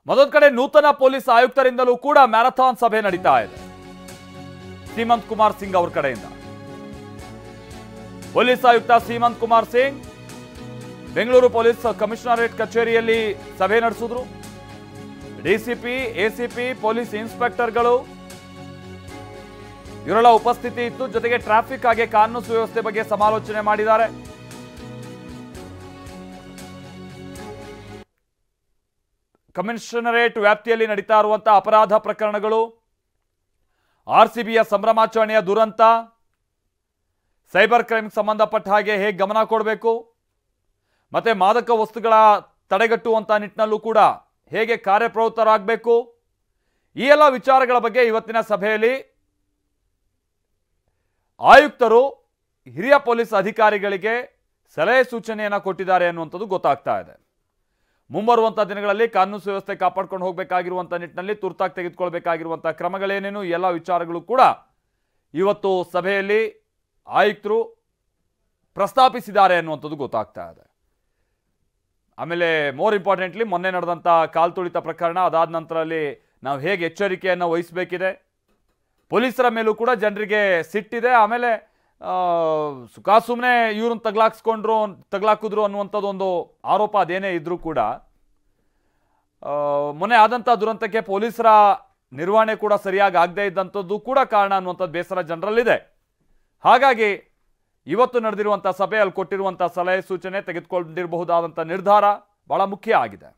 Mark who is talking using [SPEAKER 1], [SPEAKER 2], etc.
[SPEAKER 1] ಮತ್ತೊಂದು ಕಡೆ ನೂತನ ಪೊಲೀಸ್ ಆಯುಕ್ತರಿಂದಲೂ ಕೂಡ ಮ್ಯಾರಥಾನ್ ಸಭೆ ನಡೀತಾ ಇದೆ. ಸೀಮಂತ್ ಕುಮಾರ್ ಸಿಂಗ್ ಅವರ ಕಡೆಯಿಂದ ಪೊಲೀಸ್ ಆಯುಕ್ತ ಸೀಮಂತ್ ಕುಮಾರ್ ಸಿಂಗ್ ಬೆಂಗಳೂರು ಪೊಲೀಸ್ ಕಮಿಷನರೇಟ್ ಕಚೇರಿಯಲ್ಲಿ ಸಭೆ ನಡೆಸಿದ್ರು. ಡಿಸಿಪಿ, ಎಸಿಪಿ, ಪೊಲೀಸ್ ಇನ್ಸ್ಪೆಕ್ಟರ್ಗಳು ಇವರೆಲ್ಲ ಉಪಸ್ಥಿತಿ ಇತ್ತು. ಜೊತೆಗೆ ಟ್ರಾಫಿಕ್ ಹಾಗೆ ಕಾನೂನು ಸುವ್ಯವಸ್ಥೆ ಬಗ್ಗೆ ಸಮಾಲೋಚನೆ ಮಾಡಿದ್ದಾರೆ. ಕಮಿಷನರೇಟ್ ವ್ಯಾಪ್ತಿಯಲ್ಲಿ ನಡೀತಾ ಇರುವಂತಹ ಅಪರಾಧ ಪ್ರಕರಣಗಳು, ಆರ್ಸಿಬಿಯ ಸಂಭ್ರಮಾಚರಣೆಯ ದುರಂತ, ಸೈಬರ್ ಕ್ರೈಮ್ ಸಂಬಂಧಪಟ್ಟ ಹಾಗೆ ಹೇಗೆ ಗಮನ ಕೊಡಬೇಕು, ಮತ್ತೆ ಮಾದಕ ವಸ್ತುಗಳ ತಡೆಗಟ್ಟುವಂತ ನಿಟ್ಟಿನಲ್ಲೂ ಕೂಡ ಹೇಗೆ ಕಾರ್ಯಪ್ರವೃತ್ತರಾಗಬೇಕು, ಈ ಎಲ್ಲ ವಿಚಾರಗಳ ಬಗ್ಗೆ ಇವತ್ತಿನ ಸಭೆಯಲ್ಲಿ ಆಯುಕ್ತರು ಹಿರಿಯ ಪೊಲೀಸ್ ಅಧಿಕಾರಿಗಳಿಗೆ ಸಲಹೆ ಸೂಚನೆಯನ್ನು ಕೊಟ್ಟಿದ್ದಾರೆ ಅನ್ನುವಂಥದ್ದು ಗೊತ್ತಾಗ್ತಾ ಇದೆ. ಮುಂಬರುವಂತಹ ದಿನಗಳಲ್ಲಿ ಕಾನೂನು ಸುವ್ಯವಸ್ಥೆ ಕಾಪಾಡ್ಕೊಂಡು ಹೋಗಬೇಕಾಗಿರುವಂತಹ ನಿಟ್ಟಿನಲ್ಲಿ ತುರ್ತಾಗಿ ತೆಗೆದುಕೊಳ್ಬೇಕಾಗಿರುವಂತಹ ಕ್ರಮಗಳೇನೇನು, ಎಲ್ಲ ವಿಚಾರಗಳು ಕೂಡ ಇವತ್ತು ಸಭೆಯಲ್ಲಿ ಆಯುಕ್ತರು ಪ್ರಸ್ತಾಪಿಸಿದ್ದಾರೆ ಅನ್ನುವಂಥದ್ದು ಗೊತ್ತಾಗ್ತಾ ಇದೆ. ಆಮೇಲೆ ಮೋರ್ ಇಂಪಾರ್ಟೆಂಟ್ಲಿ ಮೊನ್ನೆ ನಡೆದಂಥ ಕಾಲ್ತುಳಿತ ಪ್ರಕರಣ, ಅದಾದ ನಂತರದಲ್ಲಿ ನಾವು ಹೇಗೆ ಎಚ್ಚರಿಕೆಯನ್ನು ವಹಿಸಬೇಕಿದೆ, ಪೊಲೀಸರ ಮೇಲೂ ಕೂಡ ಜನರಿಗೆ ಸಿಟ್ಟಿದೆ. ಆಮೇಲೆ ಸುಮ್ಮನೆ ಇವ್ರನ್ನ ತಗ್ಲಾಕಿದ್ರು ಅನ್ನುವಂಥದ್ದು ಒಂದು ಆರೋಪ ಅದೇನೇ ಇದ್ರೂ ಕೂಡ ಮೊನ್ನೆ ಆದಂಥ ದುರಂತಕ್ಕೆ ಪೊಲೀಸರ ನಿರ್ವಹಣೆ ಕೂಡ ಸರಿಯಾಗಿ ಆಗದೇ ಇದ್ದಂಥದ್ದು ಕೂಡ ಕಾರಣ ಅನ್ನುವಂಥದ್ದು ಬೇಸರ ಜನರಲ್ಲಿದೆ. ಹಾಗಾಗಿ ಇವತ್ತು ನಡೆದಿರುವಂಥ ಸಭೆಯಲ್ಲಿ ಕೊಟ್ಟಿರುವಂಥ ಸಲಹೆ ಸೂಚನೆ, ತೆಗೆದುಕೊಂಡಿರಬಹುದಾದಂಥ ನಿರ್ಧಾರ ಬಹಳ ಮುಖ್ಯ ಆಗಿದೆ.